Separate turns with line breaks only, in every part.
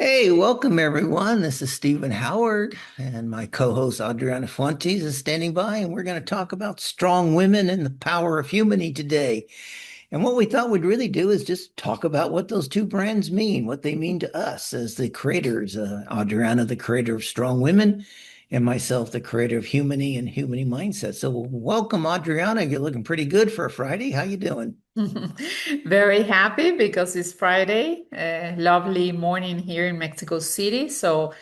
Hey, welcome everyone. This is Stephen Howard, and my co-host Adriana Fuentes is standing by, and we're going to talk about strong women and the power of Humany today. And what we thought we'd really do is just talk about what those two brands mean, what they mean to us as the creators. Adriana, the creator of Strong Women, and myself, the creator of Humany and Humany Mindset. So, welcome, Adriana. You're looking pretty good for a Friday. How you doing?
Very happy because it's Friday, a lovely morning here in Mexico City. So,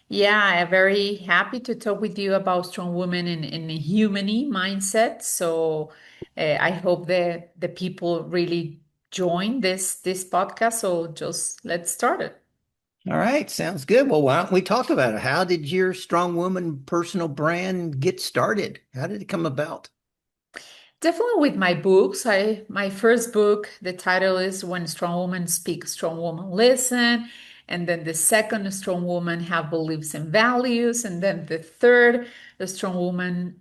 yeah, I'm very happy to talk with you about strong women in a humane mindset. So, I hope that the people really join this podcast. So, just let's start it.
All right, sounds good. Well, why don't we talk about it? How did your Strong Woman personal brand get started? How did it come about?
Definitely with my books. My first book, the title is When Strong Women Speak, Strong Women Listen. And then the second, Strong Woman Have Beliefs and Values. And then the third, the Strong Woman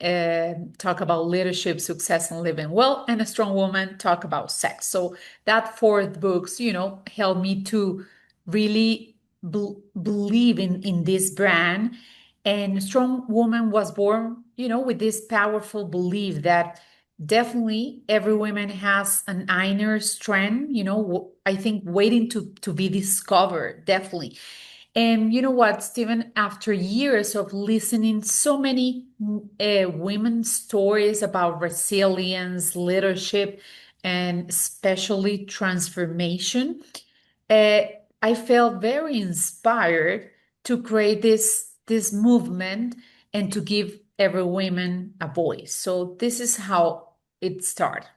talk about leadership, success, and living well. And a Strong Woman talk about sex. So that fourth books, helped me to really believe in this brand. And Strong Woman was born, with this powerful belief that definitely every woman has an inner strength, I think waiting to be discovered, definitely. And you know what, Stephen, after years of listening so many women's stories about resilience, leadership, and especially transformation, uh, I felt very inspired to create this movement and to give every woman a voice. So this is how it started.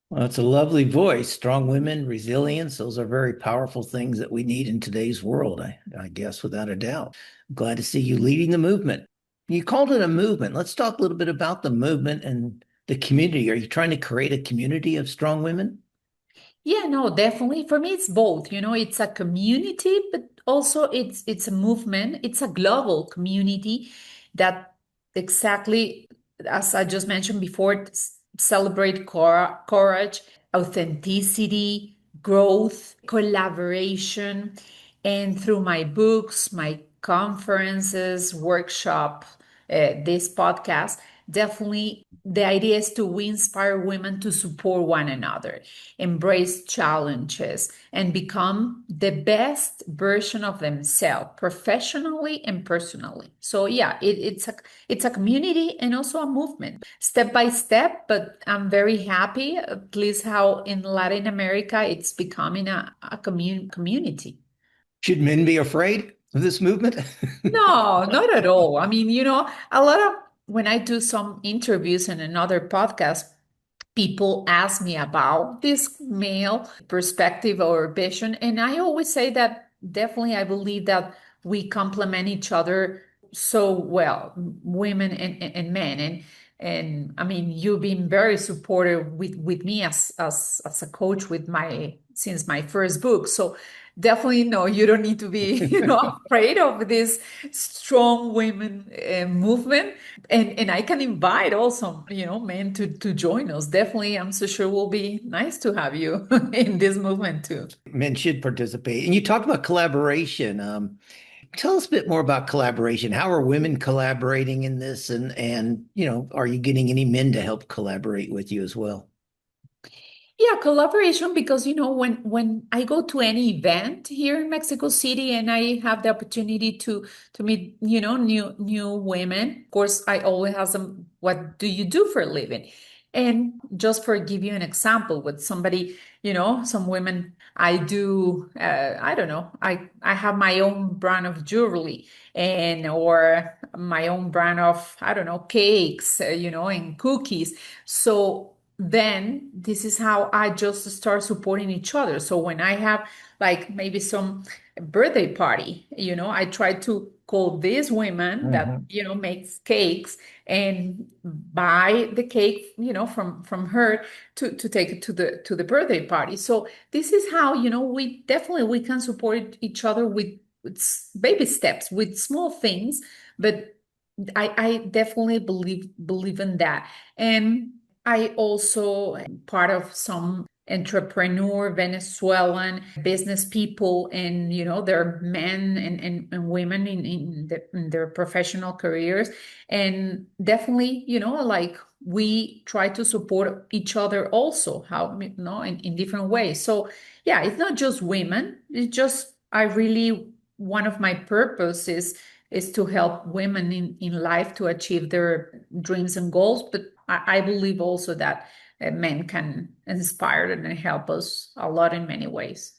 Well, it's a lovely voice. Strong women, resilience, those are very powerful things that we need in today's world, I guess, without a doubt. I'm glad to see you leading the movement. You called it a movement. Let's talk a little bit about the movement and the community. Are you trying to create a community of strong women?
Yeah, no, definitely. For me, it's both. It's a community, but also it's a movement. It's a global community that exactly, as I just mentioned before, celebrate courage, authenticity, growth, collaboration, and through my books, my conferences, workshop, this podcast, definitely the idea is to inspire women to support one another, embrace challenges, and become the best version of themselves professionally and personally. So yeah, it's a community and also a movement, step by step. But I'm very happy, at least how in Latin America it's becoming a community.
Should men be afraid of this movement?
No, not at all. I mean, a lot of when I do some interviews and another podcast, people ask me about this male perspective or vision. And I always say that definitely I believe that we complement each other so well, women and men. And I mean, you've been very supportive with me as a coach with my since my first book. So definitely no, you don't need to be, afraid of this strong women movement. And I can invite also, men to join us. Definitely, I'm so sure will be nice to have you in this movement too.
Men should participate. And you talked about collaboration. Tell us a bit more about collaboration. How are women collaborating in this? And are you getting any men to help collaborate with you as well?
Yeah, collaboration because when I go to any event here in Mexico City and I have the opportunity to meet new women. Of course, I always ask them, "What do you do for a living?" And just for give you an example, with somebody, some women, I do, I don't know, I have my own brand of jewelry and or my own brand of, I don't know, cakes, and cookies. So then this is how I just start supporting each other. So when I have like maybe some birthday party, I try to call these women that,
Mhm.
makes cakes and buy the cake, from her to take it to the birthday party. So this is how, we can support each other with baby steps, with small things, but I definitely believe in that. And I also am part of some entrepreneur Venezuelan business people, and they're men and women in their professional careers. And definitely, like, we try to support each other also, how in different ways. So yeah, it's not just women, it's just I really, one of my purpose is to help women in life to achieve their dreams and goals. But I believe also that men can inspire and help us a lot in many ways.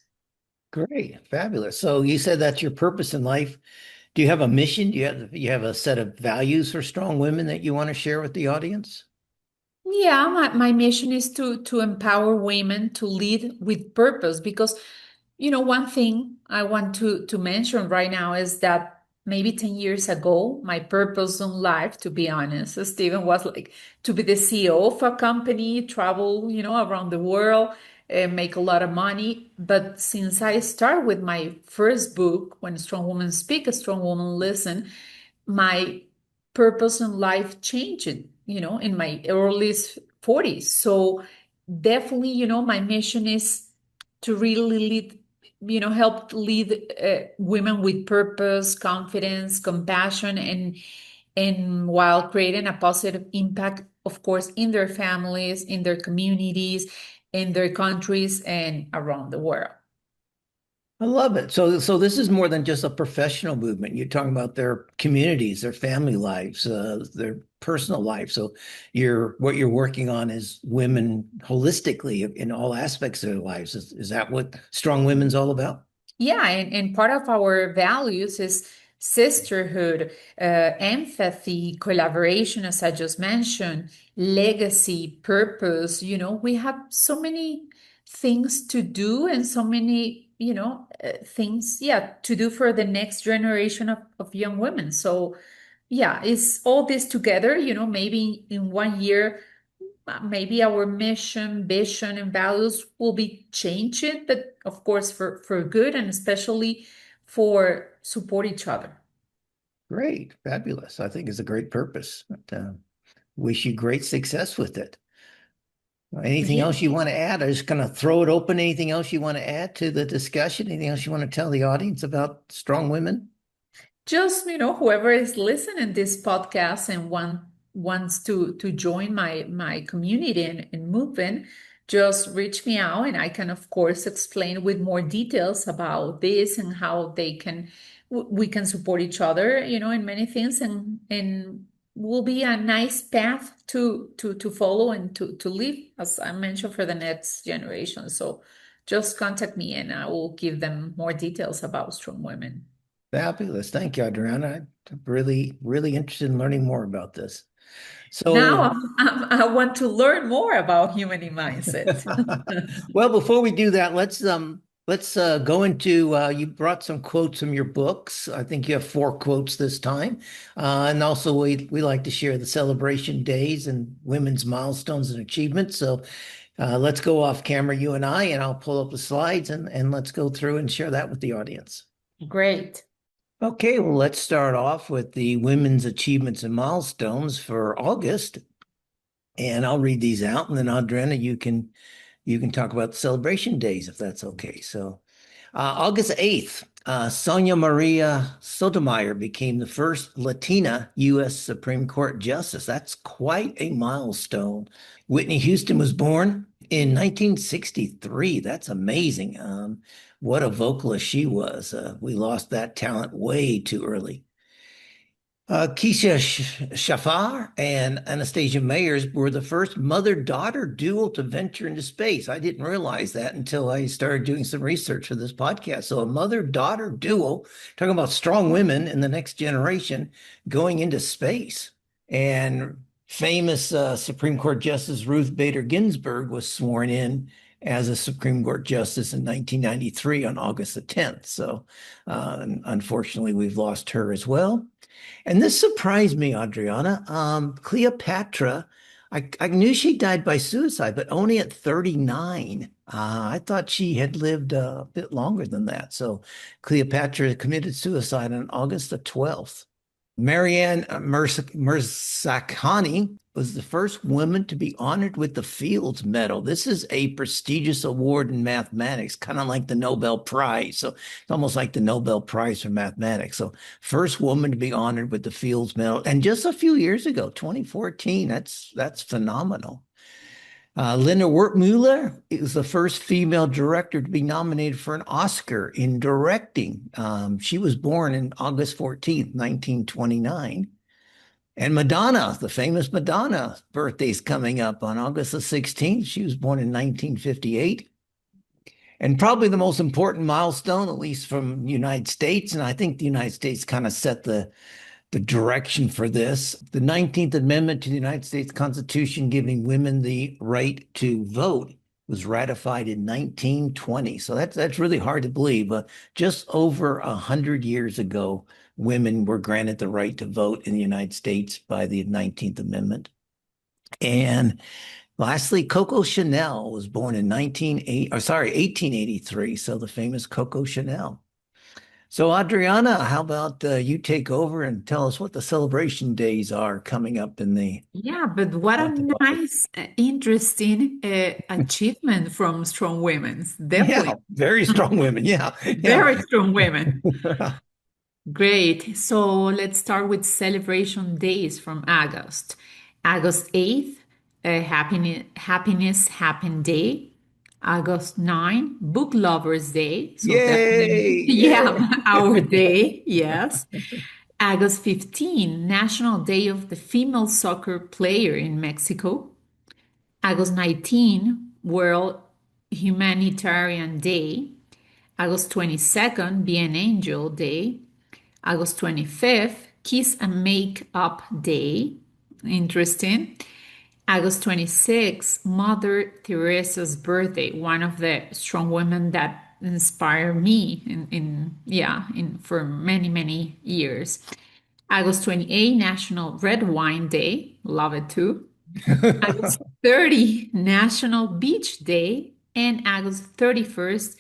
Great, fabulous. So you said that's your purpose in life. Do you have a mission? Do you have a set of values for strong women that you want to share with the audience?
Yeah, my mission is to empower women to lead with purpose, because one thing I want to mention right now is that maybe 10 years ago, my purpose in life, to be honest, Stephen, was like to be the CEO of a company, travel, around the world, and make a lot of money. But since I started with my first book, When Strong Women Speak, A Strong Woman Listen, my purpose in life changed, in my early 40s. So definitely, my mission is to really lead, help lead women with purpose, confidence, compassion, and while creating a positive impact, of course, in their families, in their communities, in their countries, and around the world.
I love it. So this is more than just a professional movement. You're talking about their communities, their family lives, their personal life. So what you're working on is women holistically in all aspects of their lives. Is that what Strong Women's all about?
Yeah, and part of our values is sisterhood, empathy, collaboration, as I just mentioned, legacy, purpose. We have so many things to do, and so many, things, yeah, to do for the next generation of young women. So, yeah, it's all this together, maybe in 1 year maybe our mission, vision, and values will be changed, but of course for good, and especially for support each other.
Great, fabulous. I think it's a great purpose. Wish you great success with it. Anything
Yeah.
else you want to add? I'm just going to throw it open. Anything else you want to add to the discussion? Anything else you want to tell the audience about strong women?
Just whoever is listening this podcast and wants to join my community and movement, just reach me out, and I can of course explain with more details about this and how they can we can support each other, in many things, and will be a nice path to follow and to live, as I mentioned, for the next generation. So just contact me and I will give them more details about strong women.
Fabulous. Thank you, Adriana. I'm really, really interested in learning more about this.
Now
So,
I want to learn more about Humany Mindset.
well, before we do that, let's go into you brought some quotes from your books. I think you have 4 quotes this time. And also we like to share the celebration days and women's milestones and achievements. So let's go off camera, you and I, and I'll pull up the slides and let's go through and share that with the audience.
Great.
Okay, well, let's start off with the women's achievements and milestones for August. And I'll read these out, and then Adriana, you can talk about the celebration days if that's okay. So, August 8th, Sonia Maria Sotomayor became the first Latina U.S. Supreme Court justice. That's quite a milestone. Whitney Houston was born in 1963. That's amazing. What a vocalist she was. We lost that talent way too early. Keisha Shafar and Anastasia Mayers were the first mother-daughter duo to venture into space. I didn't realize that until I started doing some research for this podcast. So a mother-daughter duo, talking about strong women in the next generation going into space. And famous Supreme Court Justice Ruth Bader Ginsburg was sworn in as a Supreme Court Justice in 1993 on August the 10th. So unfortunately, we've lost her as well. And this surprised me, Adriana. Cleopatra, I knew she died by suicide, but only at 39. I thought she had lived a bit longer than that. So Cleopatra committed suicide on August the 12th. Marianne Mirzakhani was the first woman to be honored with the Fields Medal. This is a prestigious award in mathematics, kind of like the Nobel Prize. So it's almost like the Nobel Prize for mathematics. So first woman to be honored with the Fields Medal, and just a few years ago, 2014. That's phenomenal. Linda Wertmuller is the first female director to be nominated for an Oscar in directing. She was born in August 14th, 1929. And Madonna, the famous Madonna, birthday's coming up on August the 16th. She was born in 1958. And probably the most important milestone, at least from the United States, and I think the United States kind of set the direction for this. The 19th Amendment to the United States Constitution, giving women the right to vote, was ratified in 1920. So that's really hard to believe. But just over 100 years ago, women were granted the right to vote in the United States by the 19th Amendment. And lastly, Coco Chanel was born in 1883. So the famous Coco Chanel. So, Adriana, how about you take over and tell us what the celebration days are coming up in the
Yeah, but what a
month of August?
nice, interesting achievement from strong women.
Yeah,
Definitely.
very strong women. Yeah, yeah.
Very strong women. Great. So let's start with celebration days from August. August 8th, Happiness Happen Day. August 9, Book Lovers Day. So definitely,
Yay,
yeah,
yay.
our day. Yes. August 15, National Day of the Female Soccer Player in Mexico. August 19, World Humanitarian Day. August 22nd, Be an Angel Day. August 25th, Kiss and Make Up Day. Interesting. August 26th, Mother Teresa's birthday, one of the strong women that inspired me in for many, many years. August 28th, National Red Wine Day. Love it too. August 30, National Beach Day, and August 31st,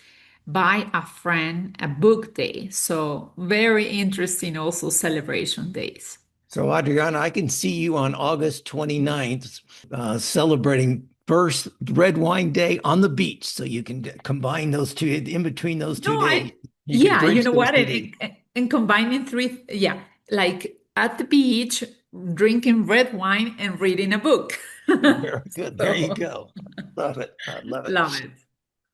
Buy a Friend a Book Day. So, very interesting also celebration days.
So, Adriana, I can see you on August 29th celebrating first Red Wine Day on the beach. So you can combine those two in between those
No,
2 days. You can
yeah, you
bridge
know
those
what?
2 days.
And combining three, yeah, like at the beach, drinking red wine and reading a book.
Very good. There you
So,
go. Love it. I love it.
love it.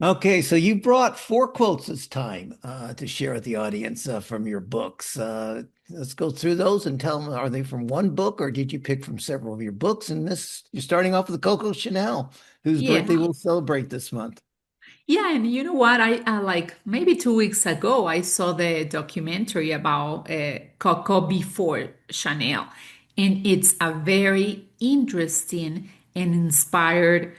Okay, so you brought four quotes this time to share with the audience from your books. Let's go through those and tell them, are they from one book or did you pick from several of your books? And this, you're starting off with Coco Chanel, whose
Yeah.
birthday we'll celebrate this month.
Yeah, and you know what? I like maybe 2 weeks ago, I saw the documentary about Coco before Chanel, and it's a very interesting and inspired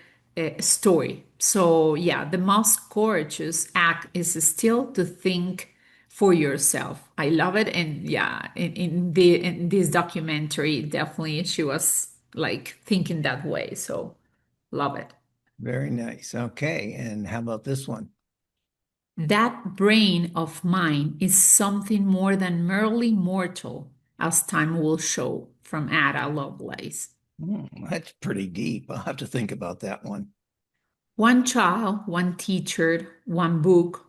story. So, yeah, the most gorgeous act is still to think for yourself. I love it, and yeah, in this documentary, definitely she was like thinking that way. So, love it.
Very nice. Okay, and how about this one?
That brain of mine is something more than merely mortal, as time will show, from Ada Lovelace.
That's pretty deep. I'll have to think about that one.
One child, one teacher, one book,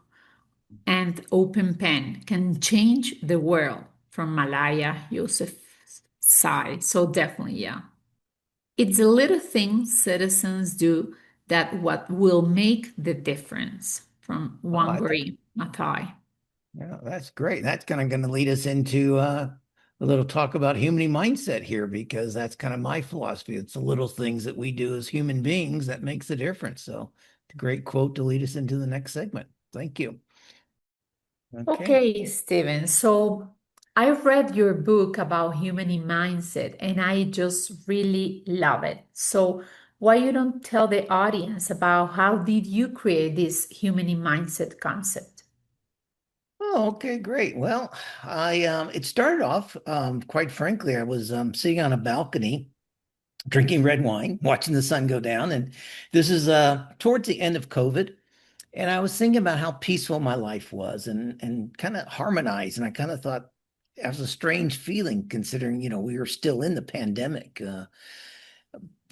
and open pen can change the world, from Malaya Yousafzai. So definitely, yeah. It's the little things citizens do that what will make the difference, from
Oh, I
Wangari Maathai.
Yeah, that's great. That's kind of going to lead us into a little talk about humany mindset here, because that's kind of my philosophy. It's the little things that we do as human beings that makes the difference. So, it's a great quote to lead us into the next segment. Thank you. Okay.
Okay, Steven. So I read your book about human mindset and I just really love it. So why you don't tell the audience about how did you create this human mindset concept?
Oh, okay, great. Well, I it started off quite frankly, I was sitting on a balcony drinking red wine, watching the sun go down, and this is towards the end of COVID. And I was thinking about how peaceful my life was and kind of harmonized. And I kind of thought, was a strange feeling considering, we were still in the pandemic.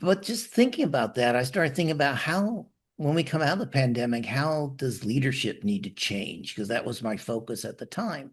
But just thinking about that, I started thinking about how, when we come out of the pandemic, how does leadership need to change? Because that was my focus at the time.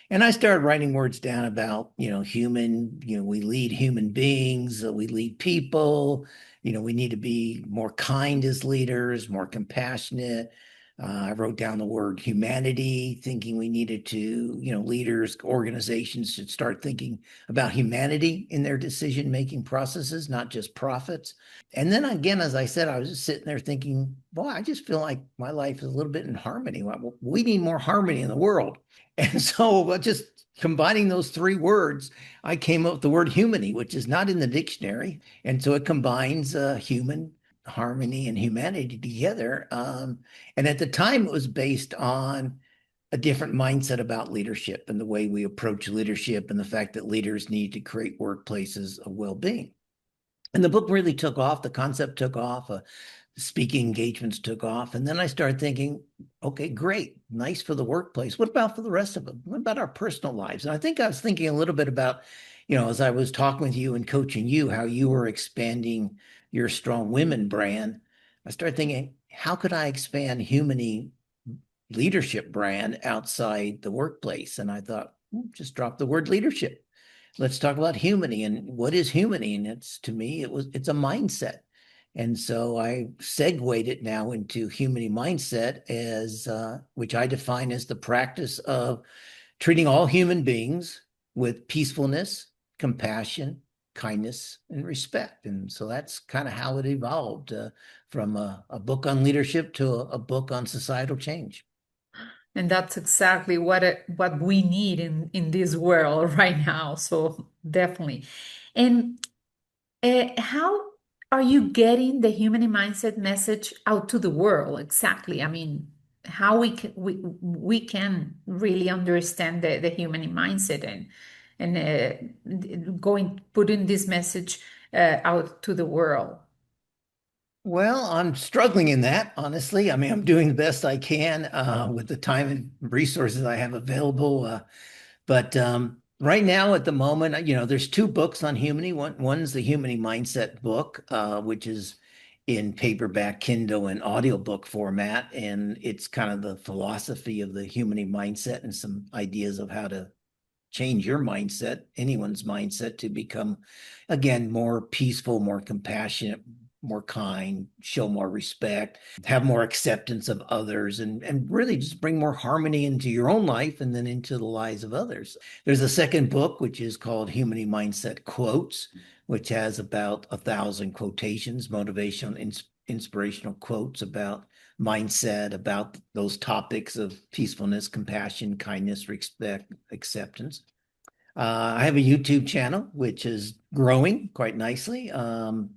And I started writing words down about, human, we lead human beings, we lead people, we need to be more kind as leaders, more compassionate. I wrote down the word humanity, thinking we needed to, leaders, organizations should start thinking about humanity in their decision-making processes, not just profits. And then again, as I said, I was just sitting there thinking, boy, I just feel like my life is a little bit in harmony. We need more harmony in the world. And so just combining those three words, I came up with the word humany, which is not in the dictionary. And so it combines human, harmony, and humanity together. And at the time, it was based on a different mindset about leadership and the way we approach leadership and the fact that leaders need to create workplaces of well-being. And the book really took off. The concept took off. Speaking engagements took off. And then I started thinking, okay, great, nice for the workplace. What about for the rest of them? What about our personal lives? And I think I was thinking a little bit about, as I was talking with you and coaching you, how you were expanding your Strong Women brand. I started thinking, how could I expand Humany leadership brand outside the workplace? And I thought, just drop the word leadership. Let's talk about Humany. And what is Humany? And to me, it's a mindset. And so I segued it now into Humany Mindset, as which I define as the practice of treating all human beings with peacefulness, compassion, kindness, and respect. And so that's kind of how it evolved from a book on leadership to a book on societal change.
And that's exactly what we need in this world right now. So definitely. And how are you getting the human mindset message out to the world exactly? I mean, how we can really understand the human mindset and going putting this message out to the world.
Well, I'm struggling in that, honestly. I mean, I'm doing the best I can with the time and resources I have available. But right now, at the moment, there's two books on Humany. One's the Humany Mindset book, which is in paperback, Kindle, and audiobook format. And it's kind of the philosophy of the Humany Mindset and some ideas of how to change your mindset, anyone's mindset, to become, again, more peaceful, more compassionate, more kind, show more respect, have more acceptance of others, and really just bring more harmony into your own life and then into the lives of others. There's a second book, which is called Humany Mindset Quotes, which has about 1,000 quotations, motivational, inspirational quotes about mindset, about those topics of peacefulness, compassion, kindness, respect, acceptance. I have a YouTube channel, which is growing quite nicely.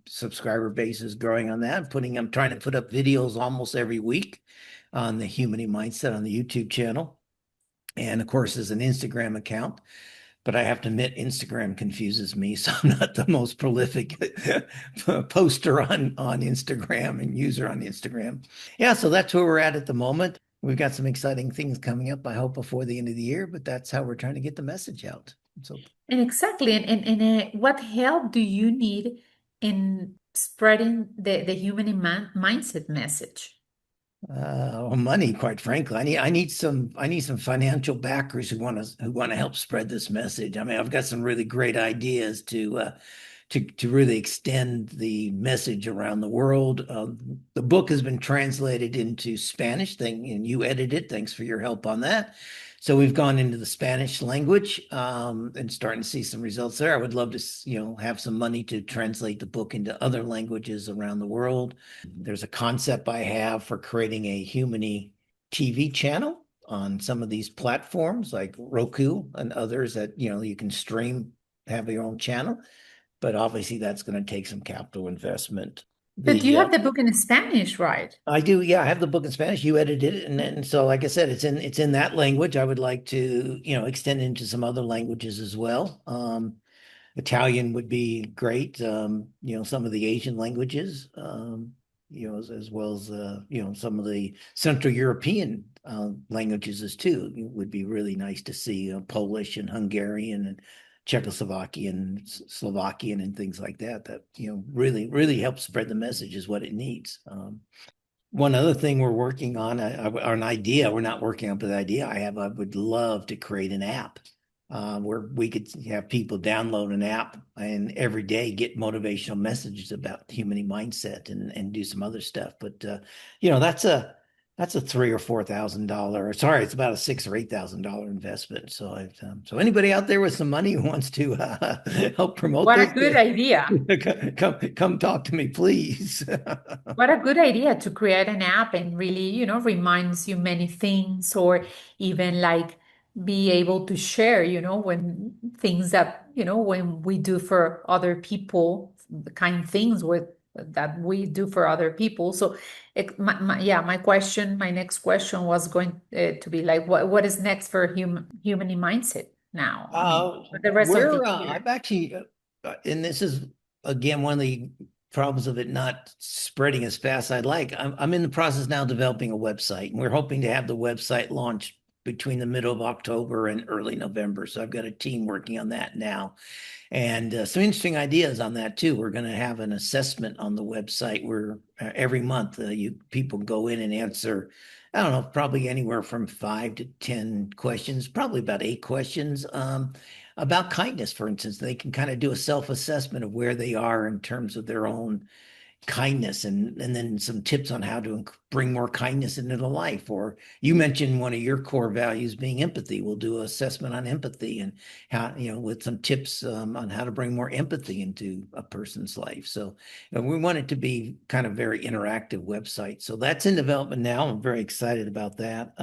Subscriber base is growing on that. I'm trying to put up videos almost every week on the Humany Mindset on the YouTube channel. And of course, there's an Instagram account, but I have to admit, Instagram confuses me. So I'm not the most prolific poster on Instagram and user on Instagram. Yeah, so that's where we're at the moment. We've got some exciting things coming up, I hope, before the end of the year, but that's how we're trying to get the message out. So
And exactly, and what help do you need in spreading the human mindset message?
money, quite frankly. I need some financial backers who want to help spread this message. I mean, I've got some really great ideas to really extend the message around the world. The book has been translated into Spanish thing, and you edited it. Thanks for your help on that. So we've gone into the Spanish language and starting to see some results there. I would love to, have some money to translate the book into other languages around the world. There's a concept I have for creating a Humany TV channel on some of these platforms like Roku and others that, you can stream, have your own channel, but obviously that's going to take some capital investment.
But you
The
have the book in Spanish, right?
I do, yeah, I have the book in Spanish. You edited it, and so like I said, it's in that language. I would like to, extend into some other languages as well. Italian would be great. Some of the Asian languages, as well as some of the Central European languages as too. It would be really nice to see Polish and Hungarian and Czechoslovakian, Slovakian, and things like that. That really really helps spread the message is what it needs. One other thing we're working on, an idea, we're not working on, but the idea I would love to create an app where we could have people download an app and every day get motivational messages about Humany Mindset and do some other stuff. But that's a $3,000 or $4,000. Sorry, it's about a $6,000 or $8,000 investment. So anybody out there with some money who wants to help promote
What a
this,
good idea.
come talk to me, please.
What a good idea to create an app and really, reminds you many things, or even like be able to share, when things that, when we do for other people, the kind things with that we do for other people. So, yeah, my next question was going to be like, what is next for human mindset now? I mean, for the rest of the year.
I've actually, and this is again one of the problems of it not spreading as fast as I'd like. I'm in the process now of developing a website, and we're hoping to have the website launched between the middle of October and early November. So I've got a team working on that now. And some interesting ideas on that too. We're going to have an assessment on the website where every month you people go in and answer, I don't know, probably anywhere from 5 to 10 questions, probably about 8 questions about kindness, for instance. They can kind of do a self-assessment of where they are in terms of their own kindness and then some tips on how to bring more kindness into the life. Or you mentioned one of your core values being empathy. We'll do an assessment on empathy and how, with some tips on how to bring more empathy into a person's life. So we want it to be kind of very interactive website. So that's in development now. I'm very excited about that.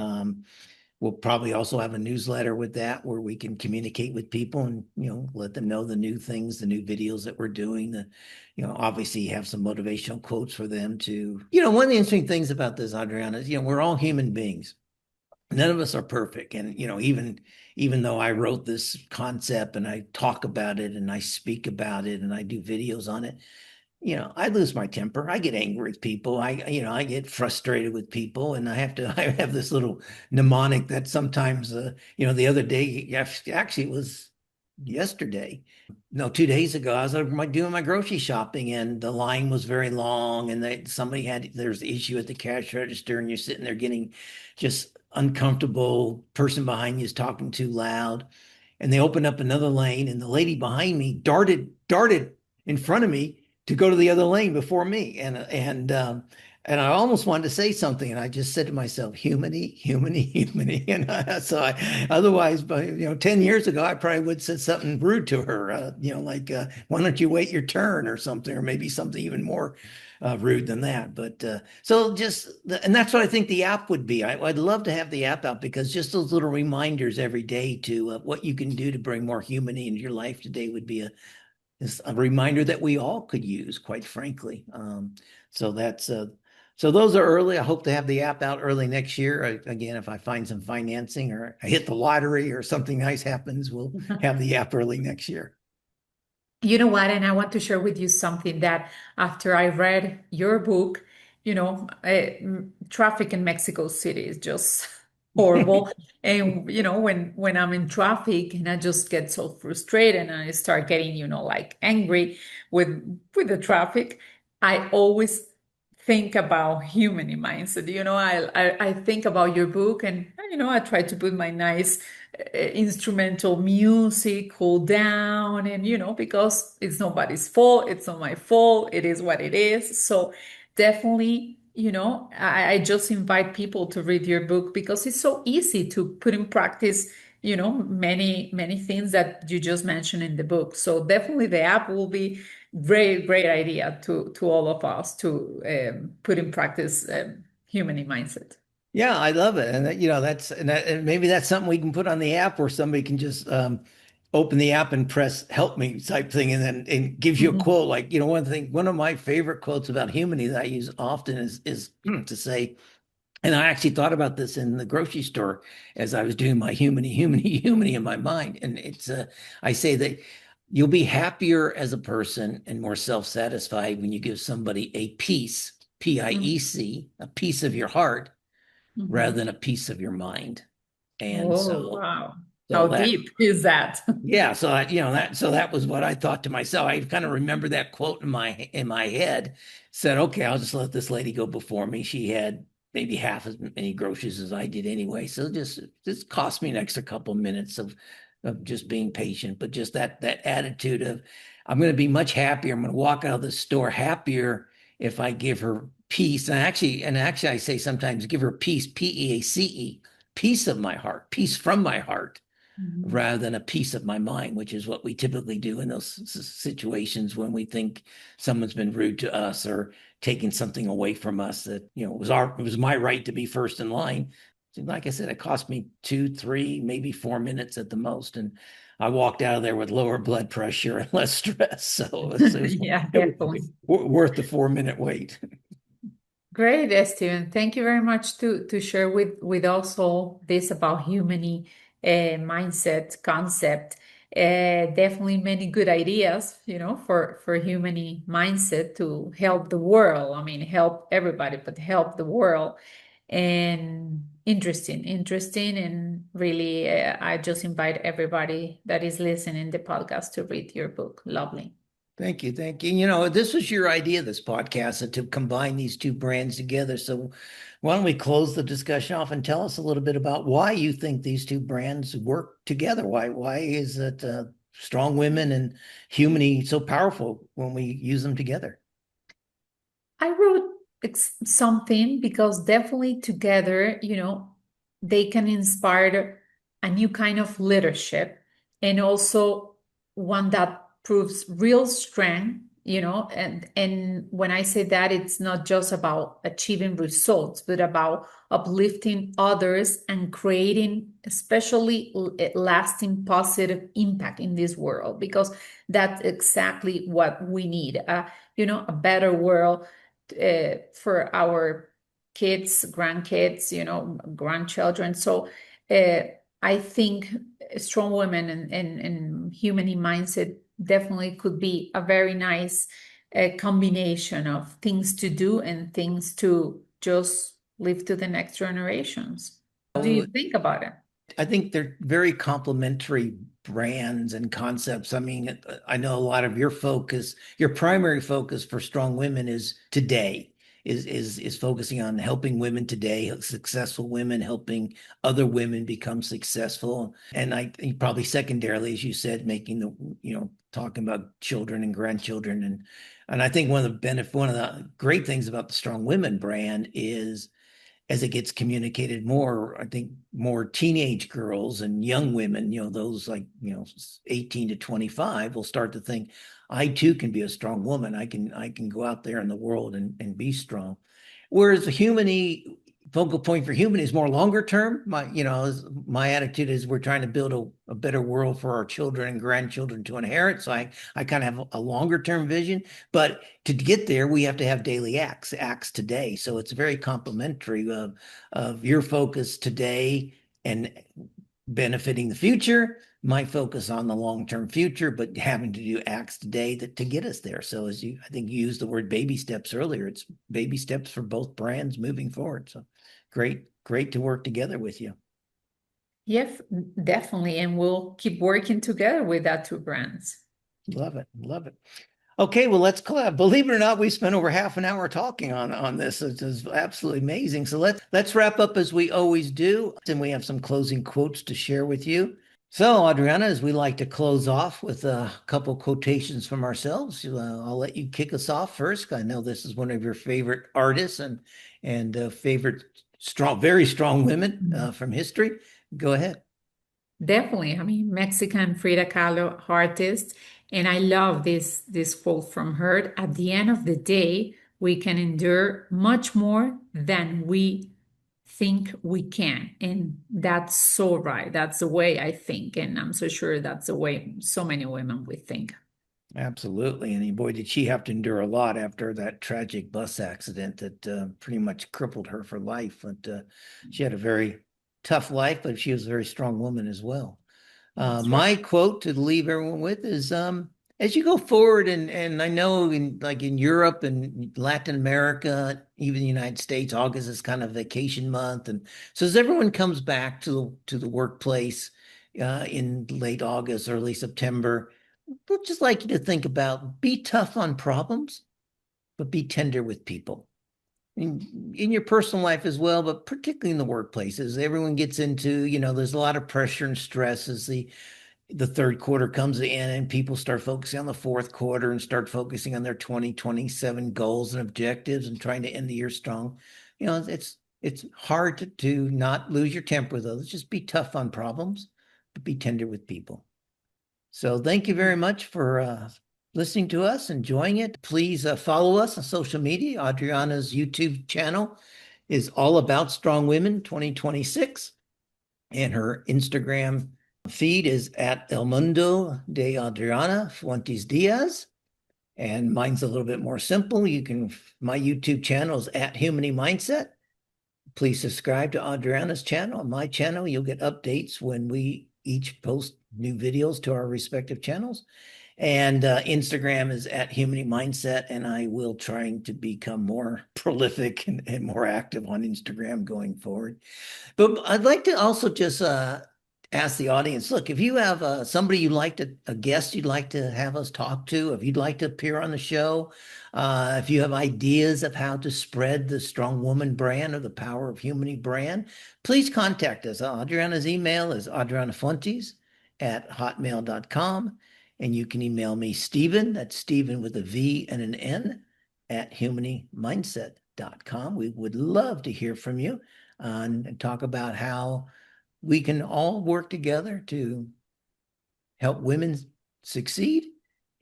We'll probably also have a newsletter with that where we can communicate with people and, let them know the new things, the new videos that we're doing, obviously have some motivational quotes for them to, one of the interesting things about this, Adriana, is, we're all human beings. None of us are perfect. And, even though I wrote this concept and I talk about it and I speak about it and I do videos on it, I lose my temper. I get angry with people. I get frustrated with people, and I have this little mnemonic that sometimes, the other day, actually, it was yesterday, no, 2 days ago, I was doing my grocery shopping, and the line was very long, and there's the issue at the cash register, and you're sitting there getting just uncomfortable. Person behind you is talking too loud, and they opened up another lane, and the lady behind me darted in front of me to go to the other lane before me. And I almost wanted to say something, and I just said to myself, "Humany, humany, humany." And otherwise, but 10 years ago, I probably would have said something rude to her, like, "Why don't you wait your turn?" or something, or maybe something even more rude than that. But and that's what I think the app would be. I'd love to have the app out because just those little reminders every day to what you can do to bring more humany into your life today would be is a reminder that we all could use, quite frankly. So that's so those are early. I hope to have the app out early next year. Again, if I find some financing or I hit the lottery or something nice happens, we'll have the app early next year.
You know what? And I want to share with you something that after I read your book, traffic in Mexico City is just horrible. And when I'm in traffic and I just get so frustrated and I start getting, like angry with the traffic, I always think about human mindset. I think about your book, and I try to put my nice instrumental music, cool down, and because it's nobody's fault, it's not my fault, it is what it is. So definitely, I just invite people to read your book because it's so easy to put in practice, many many things that you just mentioned in the book. So definitely the app will be great great idea to all of us to put in practice human mindset.
Yeah, I love it, and and maybe that's something we can put on the app where somebody can just open the app and press "Help me" type thing, and then it gives you a
Mhm.
quote. Like one of my favorite quotes about humanity that I use often is to say. And I actually thought about this in the grocery store as I was doing my humany, humany, humany in my mind. And I say that you'll be happier as a person and more self-satisfied when you give somebody a piece,
Mhm.
Piece, a piece of your heart rather
Mhm.
than a piece of your mind. And
Oh, wow.
so
How
that
deep is that?
yeah, so that was what I thought to myself. I kind of remember that quote in my head. Said, okay, I'll just let this lady go before me. She had maybe half as many groceries as I did anyway. So just cost me an extra couple minutes of just being patient, but just that attitude of I'm going to be much happier. I'm going to walk out of the store happier if I give her peace. And actually I say sometimes give her peace, Peace, peace of my heart, peace from my heart
Mhm.
rather than a piece of my mind, which is what we typically do in those situations when we think someone's been rude to us or taking something away from us that, it was my right to be first in line. Like I said, it cost me 2, 3, maybe 4 minutes at the most. And I walked out of there with lower blood pressure and less stress. So
Yeah,
it was
definitely.
worth the 4 minute wait.
Great, Steven. Thank you very much to share with us all this about human mindset concept. Definitely many good ideas, for human mindset to help the world. I mean, help everybody, but help the world. And interesting, and really, I just invite everybody that is listening the podcast to read your book. Lovely.
Thank you. Thank you. This was your idea, this podcast, to combine these two brands together. So why don't we close the discussion off and tell us a little bit about why you think these two brands work together? Why is it strong women and Humany so powerful when we use them together?
I wrote something because definitely together, they can inspire a new kind of leadership, and also one that proves real strength, and when I say that, it's not just about achieving results, but about uplifting others and creating especially lasting positive impact in this world, because that's exactly what we need. A better world for our kids, grandkids, grandchildren. So uh, I think strong women and human mindset definitely could be a very nice combination of things to do and things to just live to the next generations. What do you think about it?
I think they're very complementary brands and concepts. I mean, I know a lot of your primary focus for strong women is today, is focusing on helping women today, successful women, helping other women become successful. And I think probably secondarily, as you said, making talking about children and grandchildren. And I think one of the great things about the Strong Women brand is as it gets communicated more, I think more teenage girls and young women, those like, 18 to 25 will start to think, I too can be a strong woman. I can go out there in the world and be strong. Whereas the focal point for human is more longer term. My attitude is we're trying to build a better world for our children and grandchildren to inherit. So I kind of have a longer term vision, but to get there, we have to have daily acts today. So it's very complementary of your focus today and benefiting the future, my focus on the long-term future, but having to do acts today to get us there. So I think you used the word baby steps earlier. It's baby steps for both brands moving forward. So great to work together with you.
Yes, definitely. And we'll keep working together with that two brands.
Love it. Love it. Okay, well, let's collab. Believe it or not, we spent over half an hour talking on this. It is absolutely amazing. So let's wrap up as we always do, and we have some closing quotes to share with you. So, Adriana, as we like to close off with a couple quotations from ourselves, I'll let you kick us off first. I know this is one of your favorite artists and favorite very strong women from history. Go ahead.
Definitely. I mean, Mexican Frida Kahlo artist. And I love this quote from her. At the end of the day, we can endure much more than we think we can. And that's so right. That's the way I think. And I'm so sure that's the way so many women would think.
Absolutely. And boy, did she have to endure a lot after that tragic bus accident that pretty much crippled her for life. But she had a very tough life, but she was a very strong woman as well.
That's right.
My quote to leave everyone with is As you go forward, and I know in like in Europe and Latin America, even the United States, August is kind of vacation month, and so as everyone comes back to the workplace in late August, early September, we'd just like you to think about be tough on problems, but be tender with people. In your personal life as well, but particularly in the workplaces, everyone gets into, there's a lot of pressure and stress as the third quarter comes in and people start focusing on the fourth quarter and start focusing on their 2027 goals and objectives and trying to end the year strong. It's hard to not lose your temper though. Let's just be tough on problems, but be tender with people. So thank you very much for listening to us, enjoying it. Please follow us on social media. Adriana's YouTube channel is all about strong women 2026, and her Instagram feed is at El Mundo de Adriana Fuentes Diaz. And mine's a little bit more simple. My YouTube channel is at Humany Mindset. Please subscribe to Adriana's channel. On my channel, you'll get updates when we each post new videos to our respective channels. And Instagram is at Humany Mindset, and I will trying to become more prolific and more active on Instagram going forward. But I'd like to also just ask the audience, look, if you have somebody you'd like a guest you'd like to have us talk to, if you'd like to appear on the show, if you have ideas of how to spread the Strong Woman brand or the Power of Humany brand, please contact us. Adriana's email is adrianafuentes@hotmail.com. And you can email me, Stephen, that's Stephen with a V and an N, at humanymindset.com. We would love to hear from you and talk about how we can all work together to help women succeed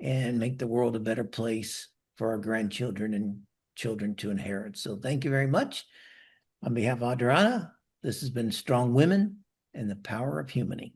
and make the world a better place for our grandchildren and children to inherit. So thank you very much. On behalf of Adriana, this has been Strong Women and the Power of Humany.